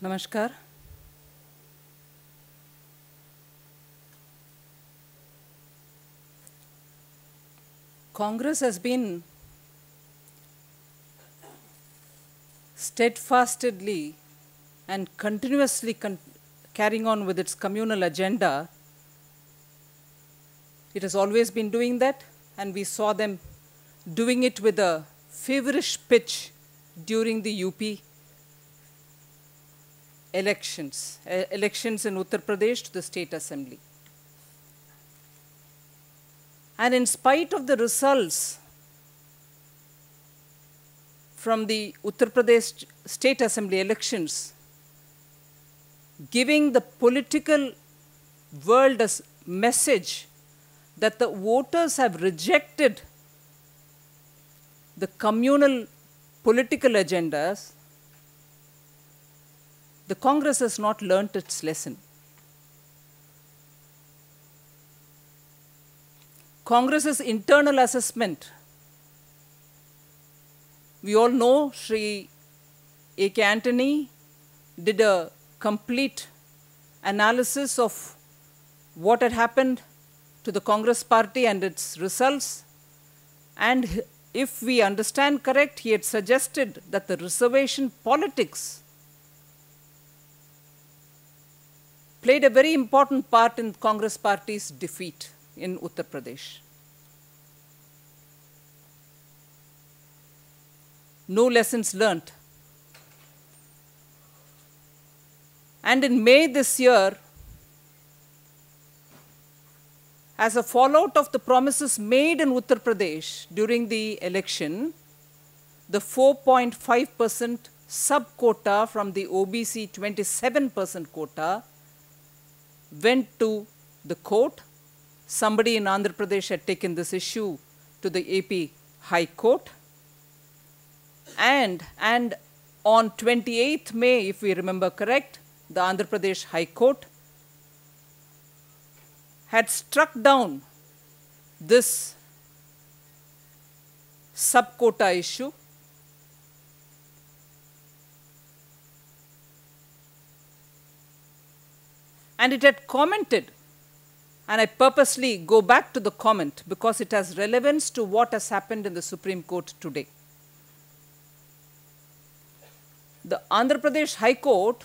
Namaskar. Congress has been steadfastly and continuously carrying on with its communal agenda. It has always been doing that, and we saw them doing it with a feverish pitch during the UP elections in Uttar Pradesh to the State Assembly. And in spite of the results from the Uttar Pradesh State Assembly elections, giving the political world a message that the voters have rejected the communal political agendas, the Congress has not learnt its lesson. Congress's internal assessment, we all know Sri A.K. Antony did a complete analysis of what had happened to the Congress party and its results. And if we understand correct, he had suggested that the reservation politics played a very important part in Congress party's defeat in Uttar Pradesh. No lessons learnt. And in May this year, as a fallout of the promises made in Uttar Pradesh during the election, the 4.5% sub-quota from the OBC 27% quota went to the court. Somebody in Andhra Pradesh had taken this issue to the AP High Court. And on 28th May, if we remember correct, the Andhra Pradesh High Court had struck down this sub-quota issue. And it had commented, and I purposely go back to the comment because it has relevance to what has happened in the Supreme Court today. The Andhra Pradesh High Court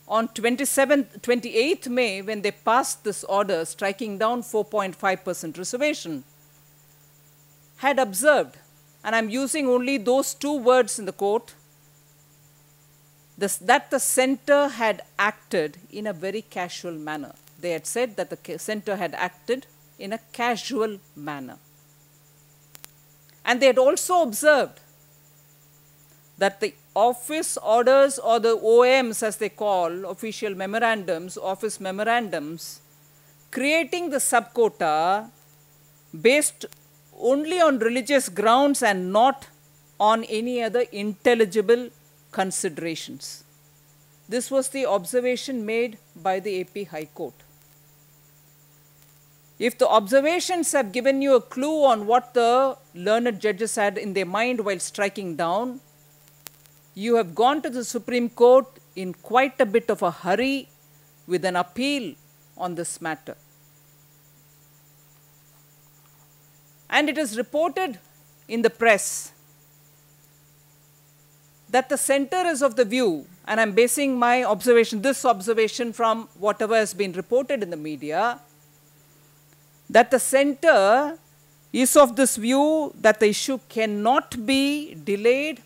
on 28th May, when they passed this order striking down 4.5% reservation, had observed, and I'm using only those two words in the court, that the center had acted in a very casual manner. They had said that the center had acted in a casual manner. And they had also observed that the office orders, or the OMs as they call, official memorandums, office memorandums, creating the sub-quota based only on religious grounds and not on any other intelligible considerations. This was the observation made by the AP High Court. If the observations have given you a clue on what the learned judges had in their mind while striking down, you have gone to the Supreme Court in quite a bit of a hurry with an appeal on this matter. And it is reported in the press that the center is of the view, and I'm basing my observation, this observation from whatever has been reported in the media, that the center is of this view that the issue cannot be delayed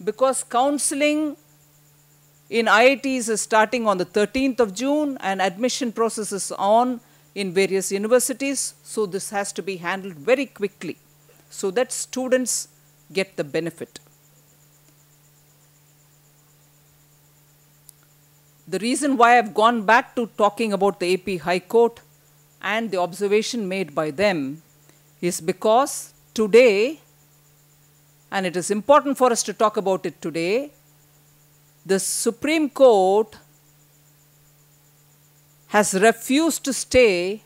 because counseling in IITs is starting on the 13th of June and admission process is on in various universities. So this has to be handled very quickly so that students get the benefit. The reason why I've gone back to talking about the AP High Court and the observation made by them is because today, and it is important for us to talk about it today, the Supreme Court has refused to stay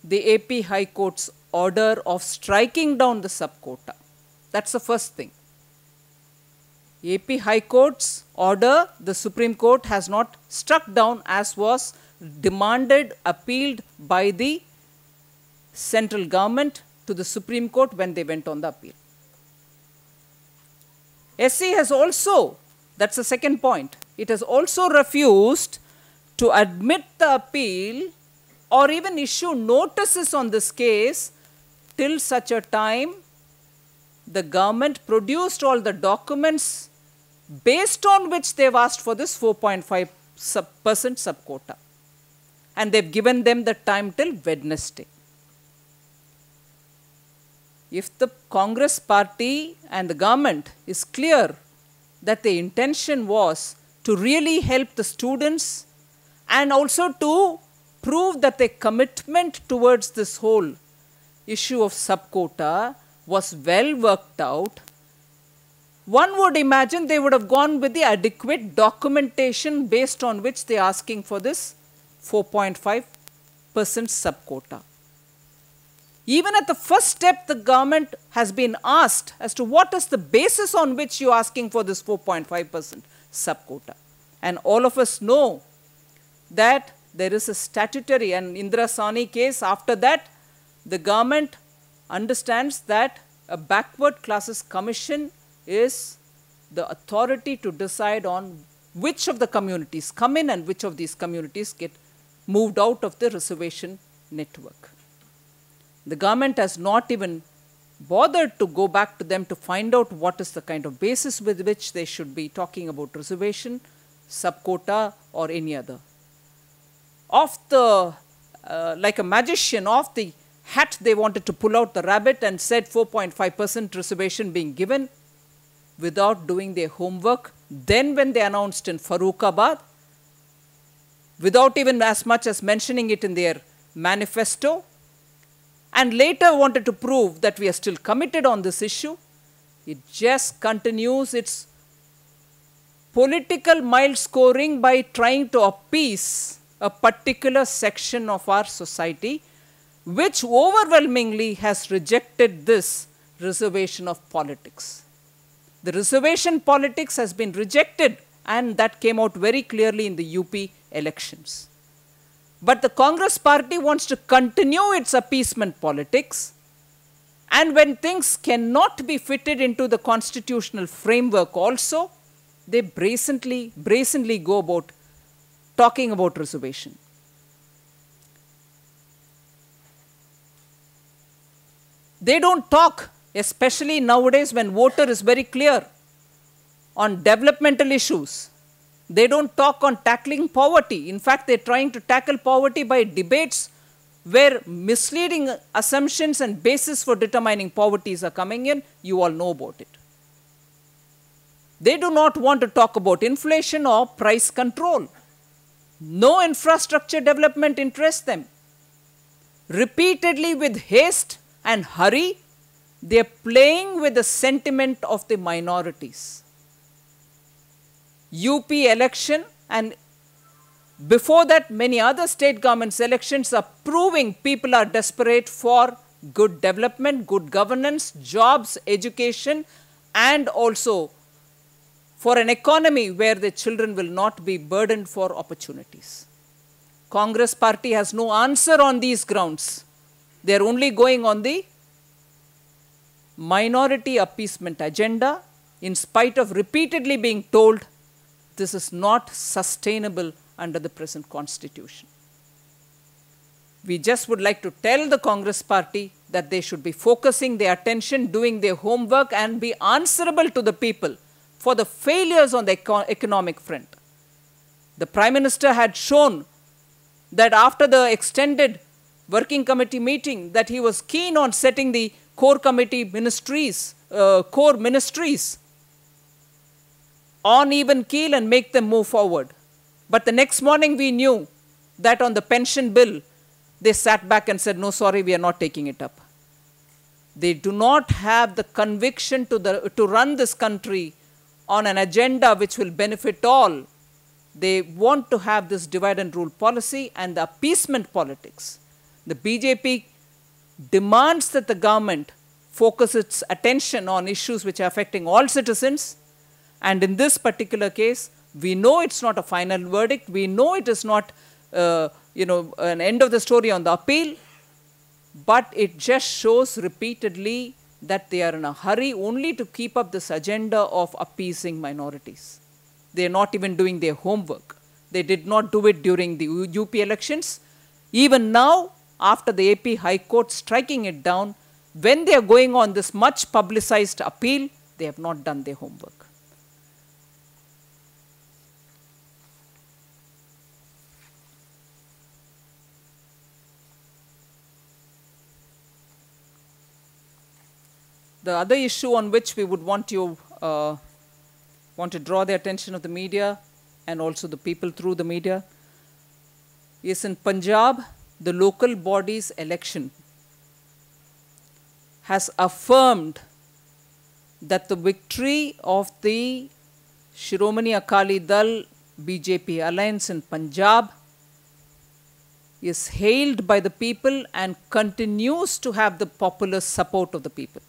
the AP High Court's order of striking down the sub-quota. That's the first thing. AP High Court's order, the Supreme Court has not struck down as was demanded, appealed by the central government to the Supreme Court when they went on the appeal. SC has also, that's the second point, it has also refused to admit the appeal or even issue notices on this case till such a time the government produced all the documents based on which they've asked for this 4.5% subquota. And they've given them the time till Wednesday. If the Congress party and the government is clear that the intention was to really help the students and also to prove that their commitment towards this whole issue of subquota was well worked out, one would imagine they would have gone with the adequate documentation based on which they are asking for this 4.5% subquota. Even at the first step, the government has been asked as to what is the basis on which you are asking for this 4.5% subquota. And all of us know that there is a statutory, and Indira Sawhney case, after that, the government understands that a backward classes commission is the authority to decide on which of the communities come in and which of these communities get moved out of the reservation network. The government has not even bothered to go back to them to find out what is the kind of basis with which they should be talking about reservation, subquota, or any other. Like a magician, off the hat they wanted to pull out the rabbit and said 4.5% reservation being given without doing their homework. Then when they announced in Farrukhabad, without even as much as mentioning it in their manifesto, and later wanted to prove that we are still committed on this issue, it just continues its political mild scoring by trying to appease a particular section of our society, which overwhelmingly has rejected this reservation of politics. The reservation politics has been rejected, and that came out very clearly in the UP elections. But the Congress party wants to continue its appeasement politics, and when things cannot be fitted into the constitutional framework also, they brazenly go about talking about reservation. They don't talk, especially nowadays when voter is very clear on developmental issues. They don't talk on tackling poverty. In fact, they're trying to tackle poverty by debates where misleading assumptions and basis for determining poverties are coming in. You all know about it. They do not want to talk about inflation or price control. No infrastructure development interests them. Repeatedly, with haste and hurry, they are playing with the sentiment of the minorities. UP election, and before that many other state governments elections, are proving people are desperate for good development, good governance, jobs, education, and also for an economy where the children will not be burdened for opportunities. Congress party has no answer on these grounds. They are only going on the minority appeasement agenda, in spite of repeatedly being told this is not sustainable under the present constitution. We just would like to tell the Congress party that they should be focusing their attention, doing their homework, and be answerable to the people for the failures on the economic front. The Prime Minister had shown that after the extended working committee meeting that he was keen on setting the core ministries on even keel and make them move forward. But the next morning we knew that on the pension bill, they sat back and said, no, sorry, we are not taking it up. They do not have the conviction to run this country on an agenda which will benefit all. They want to have this divide and rule policy and the appeasement politics. The BJP demands that the government focus its attention on issues which are affecting all citizens, And in this particular case, we know it's not a final verdict. We know it is not, an end of the story on the appeal. But it just shows repeatedly that they are in a hurry only to keep up this agenda of appeasing minorities. They are not even doing their homework. They did not do it during the UP elections. Even now, after the AP High Court striking it down, when they are going on this much publicized appeal, they have not done their homework. The other issue on which we would want to draw the attention of the media and also the people through the media is in Punjab, the local body's election has affirmed that the victory of the Shiromani Akali Dal BJP alliance in Punjab is hailed by the people and continues to have the popular support of the people.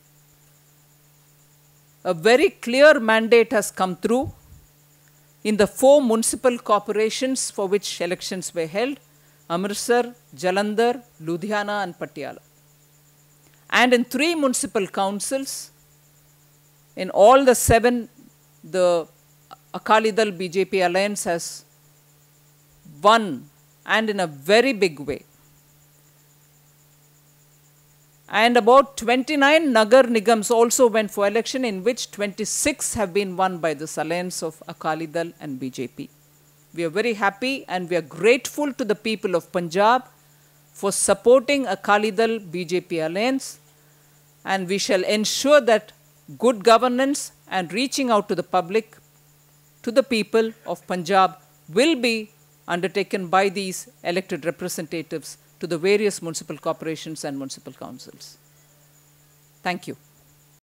A very clear mandate has come through in the 4 municipal corporations for which elections were held: Amritsar, Jalandhar, Ludhiana and Patiala. And in 3 municipal councils, in all the 7, the Akali Dal BJP alliance has won, and in a very big way. And about 29 Nagar Nigams also went for election, in which 26 have been won by this alliance of Akali Dal and BJP. We are very happy and we are grateful to the people of Punjab for supporting Akali Dal BJP alliance, and we shall ensure that good governance and reaching out to the public, to the people of Punjab, will be undertaken by these elected representatives to the various municipal corporations and municipal councils. Thank you.